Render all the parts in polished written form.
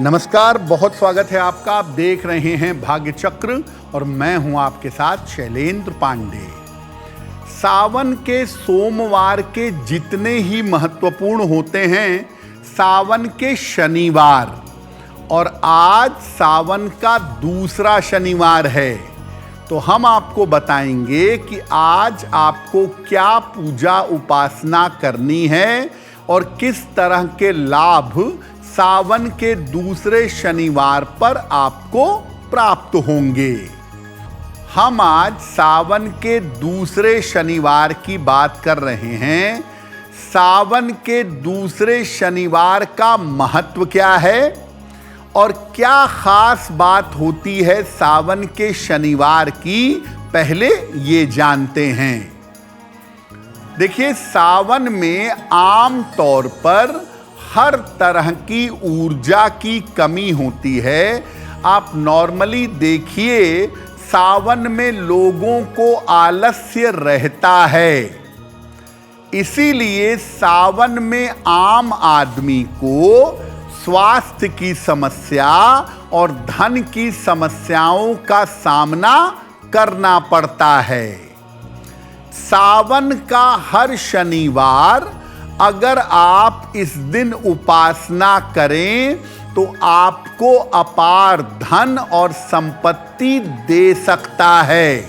नमस्कार, बहुत स्वागत है आपका। आप देख रहे हैं भाग्य चक्र और मैं हूं आपके साथ शैलेंद्र पांडे। सावन के सोमवार के जितने ही महत्वपूर्ण होते हैं, सावन के शनिवार, और आज सावन का दूसरा शनिवार है, तो हम आपको बताएंगे कि आज आपको क्या पूजा उपासना करनी है और किस तरह के लाभ सावन के दूसरे शनिवार पर आपको प्राप्त होंगे। हम आज सावन के दूसरे शनिवार की बात कर रहे हैं। सावन के दूसरे शनिवार का महत्व क्या है और क्या खास बात होती है सावन के शनिवार की, पहले ये जानते हैं। देखिए, सावन में आम तौर पर हर तरह की ऊर्जा की कमी होती है। आप नॉर्मली देखिए, सावन में लोगों को आलस्य रहता है। इसीलिए सावन में आम आदमी को स्वास्थ्य की समस्या और धन की समस्याओं का सामना करना पड़ता है। सावन का हर शनिवार अगर आप इस दिन उपासना करें तो आपको अपार धन और संपत्ति दे सकता है।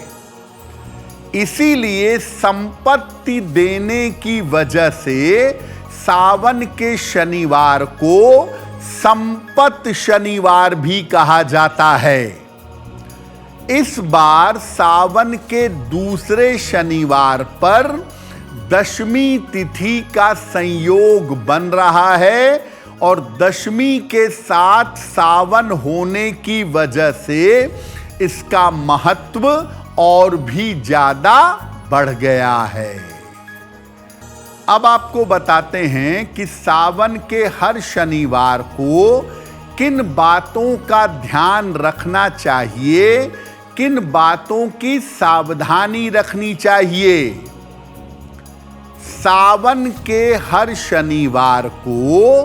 इसीलिए संपत्ति देने की वजह से सावन के शनिवार को संपत्ति शनिवार भी कहा जाता है। इस बार सावन के दूसरे शनिवार पर दशमी तिथि का संयोग बन रहा है और दशमी के साथ सावन होने की वजह से इसका महत्व और भी ज्यादा बढ़ गया है। अब आपको बताते हैं कि सावन के हर शनिवार को किन बातों का ध्यान रखना चाहिए, किन बातों की सावधानी रखनी चाहिए। सावन के हर शनिवार को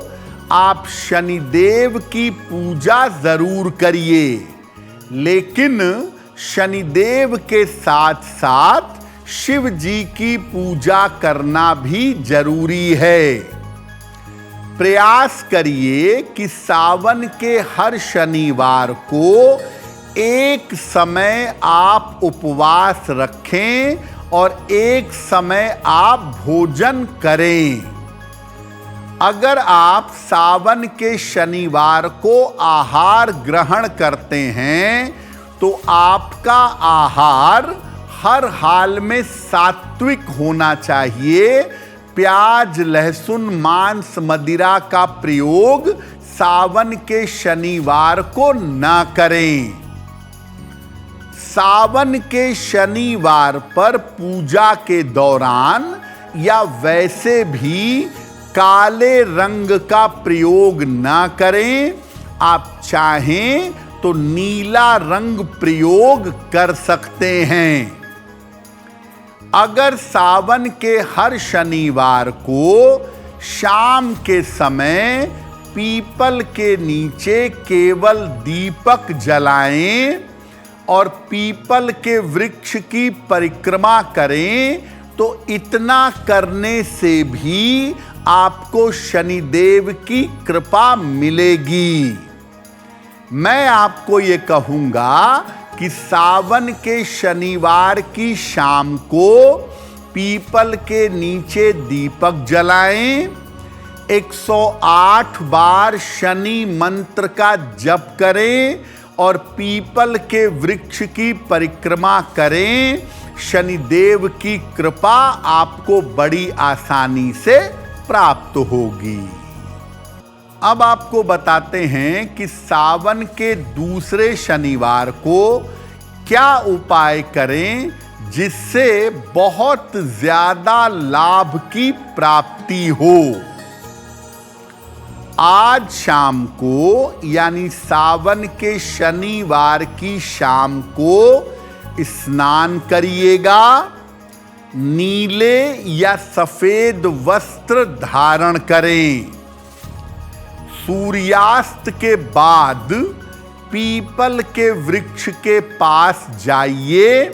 आप शनिदेव की पूजा जरूर करिए, लेकिन शनिदेव के साथ साथ शिव जी की पूजा करना भी जरूरी है। प्रयास करिए कि सावन के हर शनिवार को एक समय आप उपवास रखें और एक समय आप भोजन करें। अगर आप सावन के शनिवार को आहार ग्रहण करते हैं तो आपका आहार हर हाल में सात्विक होना चाहिए। प्याज, लहसुन, मांस, मदिरा का प्रयोग सावन के शनिवार को न करें। सावन के शनिवार पर पूजा के दौरान या वैसे भी काले रंग का प्रयोग न करें। आप चाहें तो नीला रंग प्रयोग कर सकते हैं। अगर सावन के हर शनिवार को शाम के समय पीपल के नीचे केवल दीपक जलाएं और पीपल के वृक्ष की परिक्रमा करें तो इतना करने से भी आपको शनिदेव की कृपा मिलेगी। मैं आपको ये कहूँगा कि सावन के शनिवार की शाम को पीपल के नीचे दीपक जलाएं, 108 बार शनि मंत्र का जप करें और पीपल के वृक्ष की परिक्रमा करें। शनिदेव की कृपा आपको बड़ी आसानी से प्राप्त होगी। अब आपको बताते हैं कि सावन के दूसरे शनिवार को क्या उपाय करें जिससे बहुत ज्यादा लाभ की प्राप्ति हो। आज शाम को यानी सावन के शनिवार की शाम को स्नान करिएगा। नीले या सफेद वस्त्र धारण करें। सूर्यास्त के बाद पीपल के वृक्ष के पास जाइए,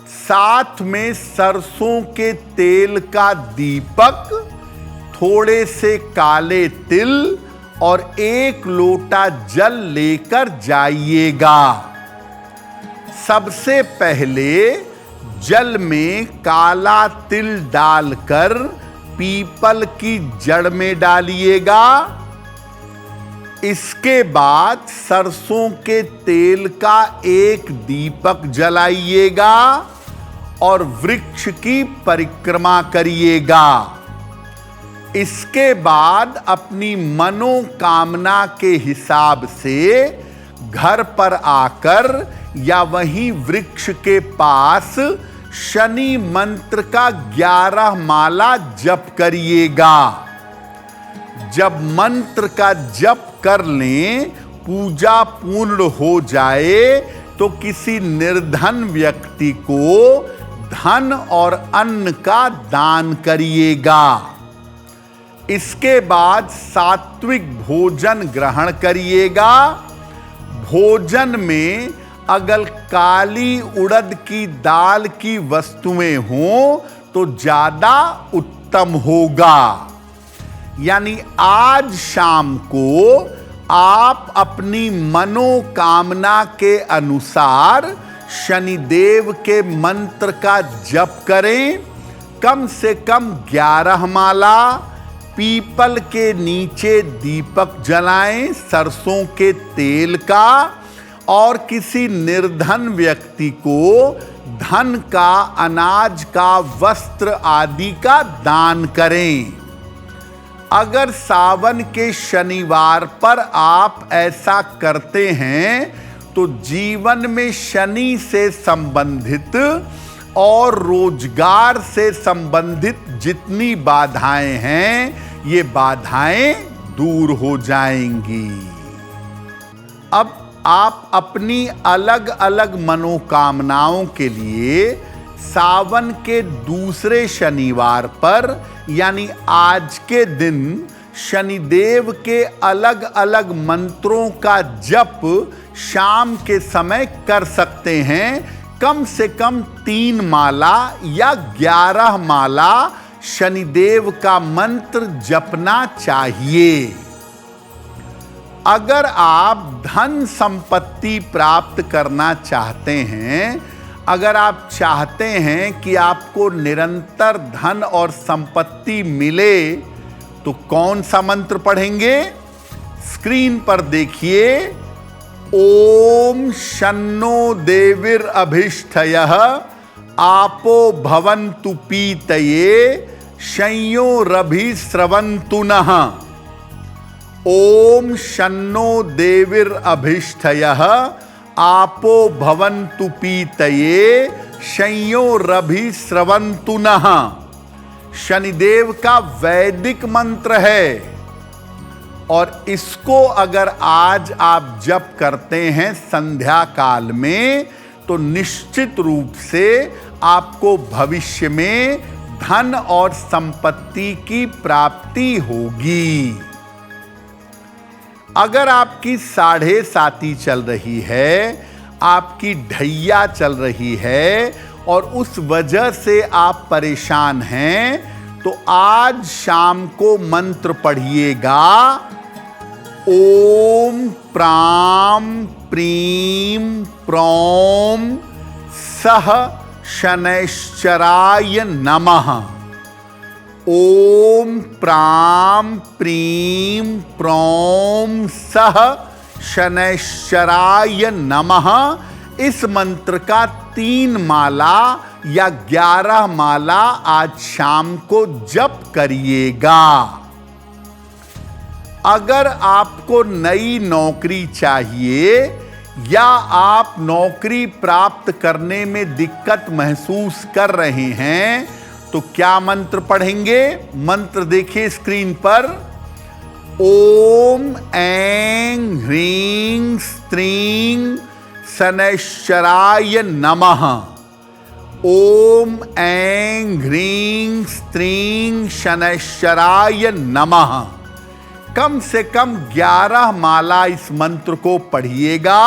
साथ में सरसों के तेल का दीपक, थोड़े से काले तिल और 1 लोटा जल लेकर जाइएगा। सबसे पहले जल में काला तिल डालकर पीपल की जड़ में डालिएगा। इसके बाद सरसों के तेल का 1 दीपक जलाइएगा और वृक्ष की परिक्रमा करिएगा। इसके बाद अपनी मनोकामना के हिसाब से घर पर आकर या वहीं वृक्ष के पास शनि मंत्र का 11 माला जप करिएगा। जब मंत्र का जप कर लें, पूजा पूर्ण हो जाए तो किसी निर्धन व्यक्ति को धन और अन्न का दान करिएगा। इसके बाद सात्विक भोजन ग्रहण करिएगा। भोजन में अगर काली उड़द की दाल की वस्तुएं हों तो ज्यादा उत्तम होगा। यानी आज शाम को आप अपनी मनोकामना के अनुसार शनिदेव के मंत्र का जप करें। कम से कम 11 माला, पीपल के नीचे दीपक जलाएं सरसों के तेल का, और किसी निर्धन व्यक्ति को धन का, अनाज का, वस्त्र आदि का दान करें। अगर सावन के शनिवार पर आप ऐसा करते हैं तो जीवन में शनि से संबंधित और रोजगार से संबंधित जितनी बाधाएं हैं, ये बाधाएं दूर हो जाएंगी। अब आप अपनी अलग अलग मनोकामनाओं के लिए सावन के दूसरे शनिवार पर यानी आज के दिन शनिदेव के अलग अलग मंत्रों का जप शाम के समय कर सकते हैं। कम से कम 3 माला या 11 माला शनिदेव का मंत्र जपना चाहिए। अगर आप धन संपत्ति प्राप्त करना चाहते हैं, अगर आप चाहते हैं कि आपको निरंतर धन और संपत्ति मिले, तो कौन सा मंत्र पढ़ेंगे? स्क्रीन पर देखिए, ओम शन्नो देवीर अभिष्ठयः आपो भवन्तु पीतये संयोरभि स्रवन्तु नः। ओम शन्नो देवीर अभिष्ठयः आपो भवन्तु पीतये संयोरभि स्रवन्तु नः। शनिदेव का वैदिक मंत्र है और इसको अगर आज आप जप करते हैं संध्या काल में, तो निश्चित रूप से आपको भविष्य में धन और संपत्ति की प्राप्ति होगी। अगर आपकी 7.5 चल रही है, आपकी ढैया चल रही है और उस वजह से आप परेशान हैं, तो आज शाम को मंत्र पढ़िएगा, ओम प्राम प्रीम प्रौम सह शनैश्चराय नमः। ओम प्राम प्रीम प्रौम सह शनैश्चराय नमः। इस मंत्र का 3 माला या 11 माला आज शाम को जप करिएगा। अगर आपको नई नौकरी चाहिए या आप नौकरी प्राप्त करने में दिक्कत महसूस कर रहे हैं, तो क्या मंत्र पढ़ेंगे? मंत्र देखिए स्क्रीन पर, ओम ऐं ह्रीं स्त्रीं शनैश्चराय नमः। ओम ऐं ह्रीं स्त्रीं शनैश्चराय नमः। कम से कम 11 माला इस मंत्र को पढ़िएगा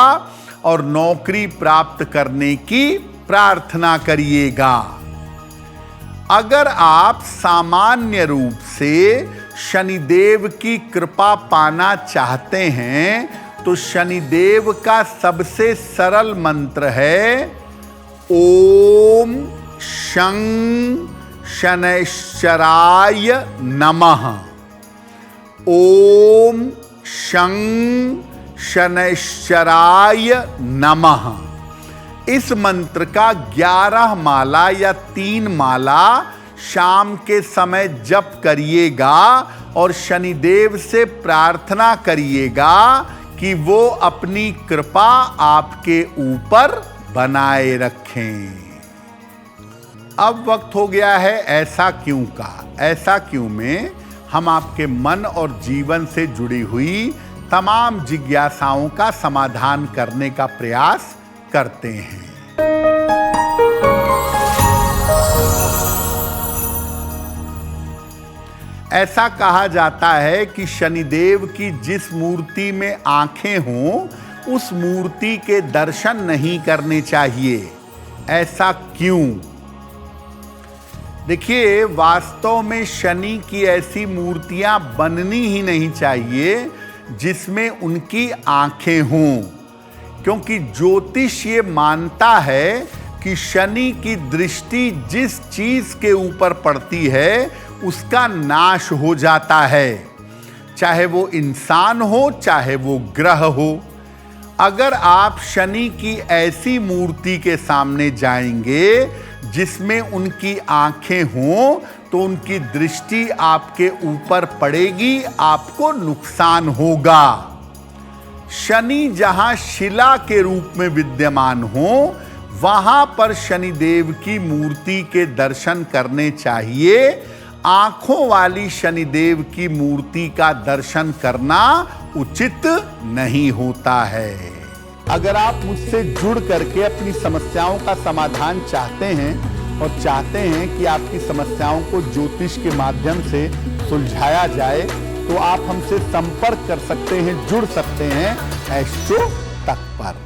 और नौकरी प्राप्त करने की प्रार्थना करिएगा। अगर आप सामान्य रूप से शनिदेव की कृपा पाना चाहते हैं तो शनिदेव का सबसे सरल मंत्र है ओम शं शनैश्चराय नमः। ओम शं शनैश्चराय नमः। इस मंत्र का 11 माला या 3 माला शाम के समय जप करिएगा और शनिदेव से प्रार्थना करिएगा कि वो अपनी कृपा आपके ऊपर बनाए रखें। अब वक्त हो गया है ऐसा क्यों का। ऐसा क्यों में हम आपके मन और जीवन से जुड़ी हुई तमाम जिज्ञासाओं का समाधान करने का प्रयास करते हैं। ऐसा कहा जाता है कि शनिदेव की जिस मूर्ति में आंखें हों उस मूर्ति के दर्शन नहीं करने चाहिए। ऐसा क्यों? देखिए, वास्तव में शनि की ऐसी मूर्तियां बननी ही नहीं चाहिए जिसमें उनकी आंखें हों, क्योंकि ज्योतिष ये मानता है कि शनि की दृष्टि जिस चीज के ऊपर पड़ती है उसका नाश हो जाता है, चाहे वो इंसान हो चाहे वो ग्रह हो। अगर आप शनि की ऐसी मूर्ति के सामने जाएंगे जिसमें उनकी आंखें हों तो उनकी दृष्टि आपके ऊपर पड़ेगी, आपको नुकसान होगा। शनि जहां शिला के रूप में विद्यमान हो वहां पर शनिदेव की मूर्ति के दर्शन करने चाहिए। आंखों वाली शनिदेव की मूर्ति का दर्शन करना उचित नहीं होता है। अगर आप मुझसे जुड़ करके अपनी समस्याओं का समाधान चाहते हैं और चाहते हैं कि आपकी समस्याओं को ज्योतिष के माध्यम से सुलझाया जाए तो आप हमसे संपर्क कर सकते हैं, जुड़ सकते हैं एस्ट्रो तक पर।